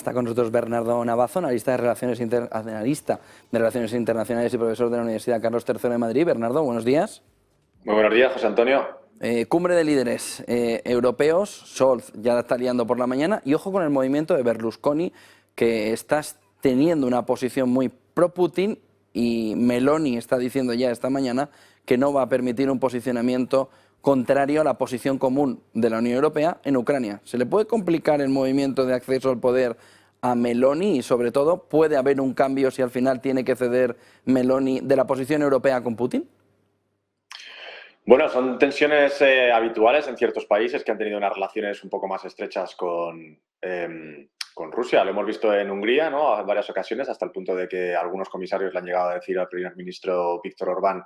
Está con nosotros Bernardo Navazo, analista de Relaciones Internacionales y profesor de la Universidad Carlos III de Madrid. Bernardo, buenos días. Muy buenos días, José Antonio. Cumbre de líderes europeos, Scholz ya la está liando por la mañana, y ojo con el movimiento de Berlusconi, que está teniendo una posición muy pro-Putin, y Meloni está diciendo ya esta mañana que no va a permitir un posicionamiento contrario a la posición común de la Unión Europea en Ucrania. ¿Se le puede complicar el movimiento de acceso al poder a Meloni y, sobre todo, puede haber un cambio si al final tiene que ceder Meloni de la posición europea con Putin? Bueno, son tensiones habituales en ciertos países que han tenido unas relaciones un poco más estrechas con Rusia. Lo hemos visto en Hungría, ¿no?, en varias ocasiones, hasta el punto de que algunos comisarios le han llegado a decir al primer ministro Víctor Orbán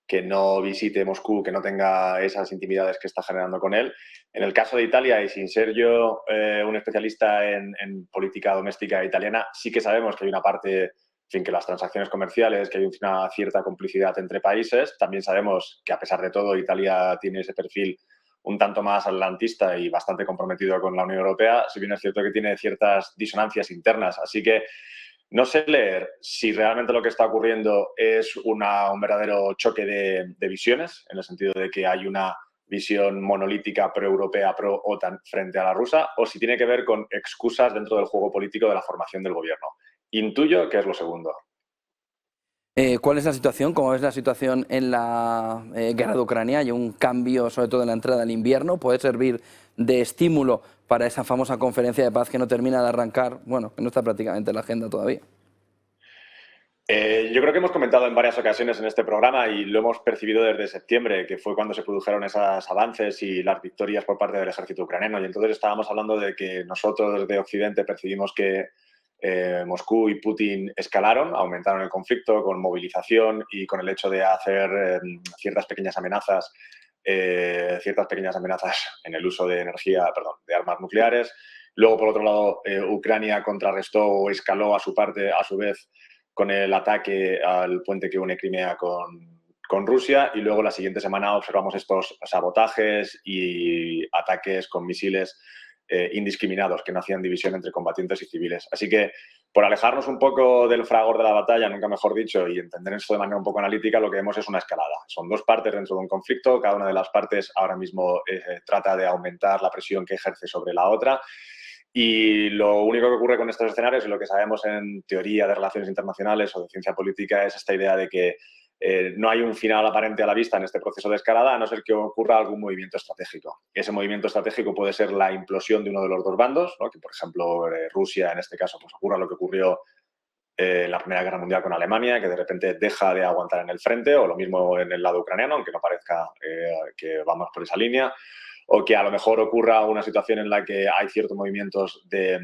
que no visite Moscú, que no tenga esas intimidades que está generando con él. En el caso de Italia, y sin ser yo un especialista en política doméstica italiana, sí que sabemos que hay una parte, en fin, que las transacciones comerciales, que hay una cierta complicidad entre países. También sabemos que, a pesar de todo, Italia tiene ese perfil un tanto más atlantista y bastante comprometido con la Unión Europea, si bien es cierto que tiene ciertas disonancias internas. Así que no sé leer si realmente lo que está ocurriendo es un verdadero choque de visiones, en el sentido de que hay una visión monolítica pro-europea, pro-OTAN frente a la rusa, o si tiene que ver con excusas dentro del juego político de la formación del gobierno. Intuyo que es lo segundo. ¿Cuál es la situación? ¿Cómo es la situación en la guerra de Ucrania? Hay un cambio, sobre todo en la entrada del invierno. ¿Puede servir de estímulo para esa famosa conferencia de paz que no termina de arrancar? Bueno, que no está prácticamente en la agenda todavía. Yo creo que hemos comentado en varias ocasiones en este programa, y lo hemos percibido desde septiembre, que fue cuando se produjeron esos avances y las victorias por parte del ejército ucraniano. Y entonces estábamos hablando de que nosotros desde Occidente percibimos que Moscú y Putin escalaron, aumentaron el conflicto con movilización y con el hecho de hacer ciertas pequeñas amenazas en el uso de de armas nucleares. Luego, por otro lado, Ucrania contrarrestó o escaló a su vez, con el ataque al puente que une Crimea con Rusia, y luego la siguiente semana observamos estos sabotajes y ataques con misiles indiscriminados, que no hacían división entre combatientes y civiles. Así que, por alejarnos un poco del fragor de la batalla, nunca mejor dicho, y entender esto de manera un poco analítica, lo que vemos es una escalada. Son dos partes dentro de un conflicto, cada una de las partes ahora mismo trata de aumentar la presión que ejerce sobre la otra. Y lo único que ocurre con estos escenarios, y lo que sabemos en teoría de relaciones internacionales o de ciencia política, es esta idea de que no hay un final aparente a la vista en este proceso de escalada, a no ser que ocurra algún movimiento estratégico. Ese movimiento estratégico puede ser la implosión de uno de los dos bandos, ¿no?, que, por ejemplo, Rusia, en este caso, pues ocurra lo que ocurrió en la Primera Guerra Mundial con Alemania, que de repente deja de aguantar en el frente, o lo mismo en el lado ucraniano, aunque no parezca que vamos por esa línea, o que a lo mejor ocurra una situación en la que hay ciertos movimientos de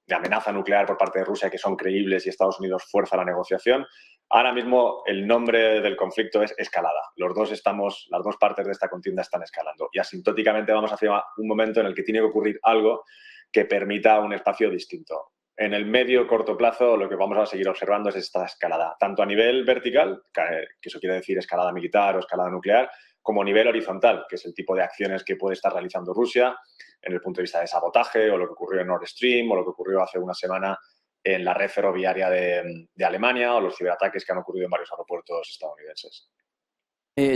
amenaza nuclear por parte de Rusia que son creíbles y Estados Unidos fuerza la negociación. Ahora mismo el nombre del conflicto es escalada. Las dos partes de esta contienda están escalando, y asintóticamente vamos hacia un momento en el que tiene que ocurrir algo que permita un espacio distinto. En el medio-corto plazo, lo que vamos a seguir observando es esta escalada, tanto a nivel vertical, que eso quiere decir escalada militar o escalada nuclear, como a nivel horizontal, que es el tipo de acciones que puede estar realizando Rusia en el punto de vista de sabotaje, o lo que ocurrió en Nord Stream, o lo que ocurrió hace una semana en la red ferroviaria de Alemania, o los ciberataques que han ocurrido en varios aeropuertos estadounidenses.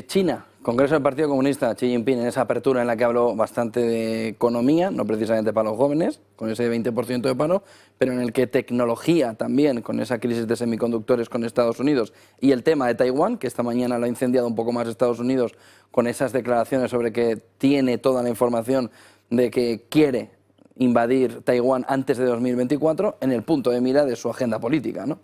China, Congreso del Partido Comunista, Xi Jinping, en esa apertura en la que habló bastante de economía, no precisamente para los jóvenes, con ese 20% de paro, pero en el que tecnología también, con esa crisis de semiconductores con Estados Unidos, y el tema de Taiwán, que esta mañana lo ha incendiado un poco más Estados Unidos con esas declaraciones sobre que tiene toda la información de que quiere invadir Taiwán antes de 2024, en el punto de mira de su agenda política, ¿no?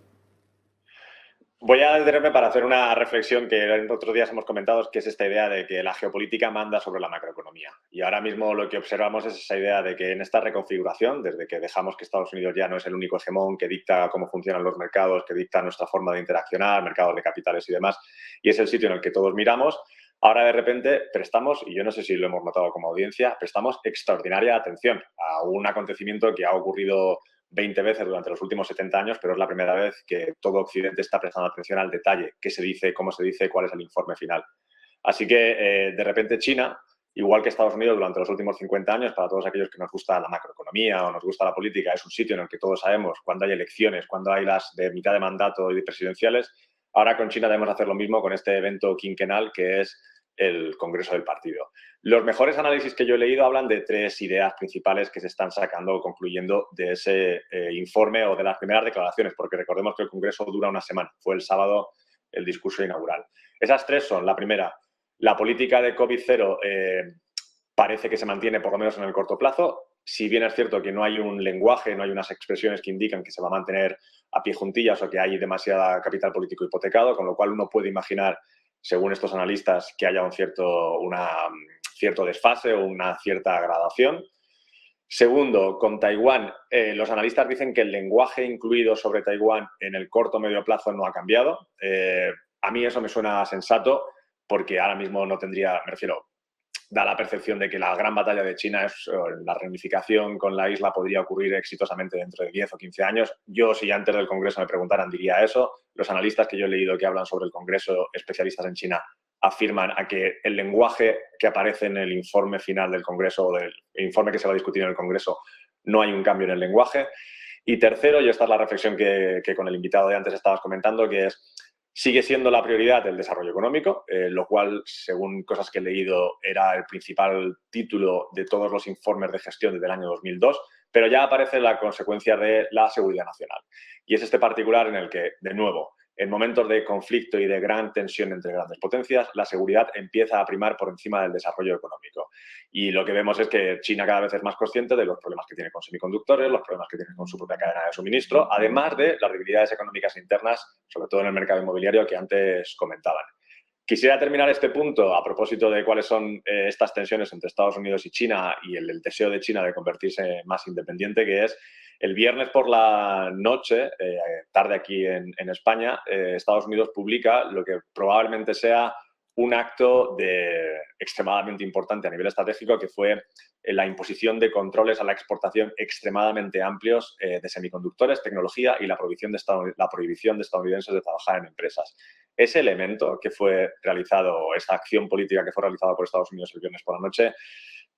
Voy a detenerme para hacer una reflexión que en otros días hemos comentado, que es esta idea de que la geopolítica manda sobre la macroeconomía. Y ahora mismo lo que observamos es esa idea de que en esta reconfiguración, desde que dejamos que Estados Unidos ya no es el único hegemón que dicta cómo funcionan los mercados, que dicta nuestra forma de interaccionar, mercados de capitales y demás, y es el sitio en el que todos miramos, ahora de repente prestamos, y yo no sé si lo hemos notado como audiencia, prestamos extraordinaria atención a un acontecimiento que ha ocurrido 20 veces durante los últimos 70 años, pero es la primera vez que todo Occidente está prestando atención al detalle, qué se dice, cómo se dice, cuál es el informe final. Así que, de repente, China, igual que Estados Unidos durante los últimos 50 años, para todos aquellos que nos gusta la macroeconomía o nos gusta la política, es un sitio en el que todos sabemos cuándo hay elecciones, cuándo hay las de mitad de mandato y de presidenciales. Ahora con China debemos hacer lo mismo con este evento quinquenal que es el Congreso del Partido. Los mejores análisis que yo he leído hablan de 3 ideas principales que se están sacando o concluyendo de ese informe o de las primeras declaraciones, porque recordemos que el Congreso dura una semana. Fue el sábado el discurso inaugural. Esas 3 son, la primera, la política de COVID-0 parece que se mantiene por lo menos en el corto plazo. Si bien es cierto que no hay un lenguaje, no hay unas expresiones que indican que se va a mantener a pie juntillas o que hay demasiada capital político hipotecado, con lo cual uno puede imaginar, según estos analistas, que haya un cierto desfase o una cierta gradación. Segundo, con Taiwán, los analistas dicen que el lenguaje incluido sobre Taiwán en el corto o medio plazo no ha cambiado. A mí eso me suena sensato porque ahora mismo no tendría, me refiero, da la percepción de que la gran batalla de China es la reunificación con la isla podría ocurrir exitosamente dentro de 10 o 15 años. Yo, si antes del Congreso me preguntaran, diría eso. Los analistas que yo he leído que hablan sobre el Congreso, especialistas en China, afirman a que el lenguaje que aparece en el informe final del Congreso o del informe que se va a discutir en el Congreso, no hay un cambio en el lenguaje. Y tercero, y esta es la reflexión que con el invitado de antes estabas comentando, que es sigue siendo la prioridad el desarrollo económico, lo cual, según cosas que he leído, era el principal título de todos los informes de gestión desde el año 2002, pero ya aparece la consecuencia de la seguridad nacional. Y es este particular en el que, de nuevo, en momentos de conflicto y de gran tensión entre grandes potencias, la seguridad empieza a primar por encima del desarrollo económico. Y lo que vemos es que China cada vez es más consciente de los problemas que tiene con semiconductores, los problemas que tiene con su propia cadena de suministro, además de las debilidades económicas internas, sobre todo en el mercado inmobiliario que antes comentaban. Quisiera terminar este punto a propósito de cuáles son estas tensiones entre Estados Unidos y China y el deseo de China de convertirse más independiente, que es el viernes por la noche, tarde aquí en España, Estados Unidos publica lo que probablemente sea un acto extremadamente importante a nivel estratégico, que fue la imposición de controles a la exportación extremadamente amplios de semiconductores, tecnología y la prohibición de estadounidenses de trabajar en empresas. Ese elemento que fue realizado, esta acción política que fue realizada por Estados Unidos el viernes por la noche,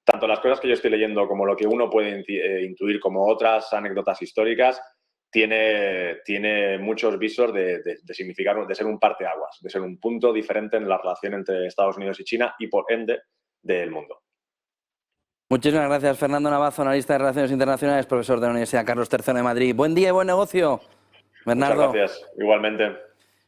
tanto las cosas que yo estoy leyendo como lo que uno puede intuir como otras anécdotas históricas, tiene muchos visos de significar, de ser un parteaguas, de ser un punto diferente en la relación entre Estados Unidos y China y, por ende, del mundo. Muchísimas gracias, Fernando Navazo, analista de Relaciones Internacionales, profesor de la Universidad Carlos III de Madrid. Buen día y buen negocio, Bernardo. Muchas gracias, igualmente.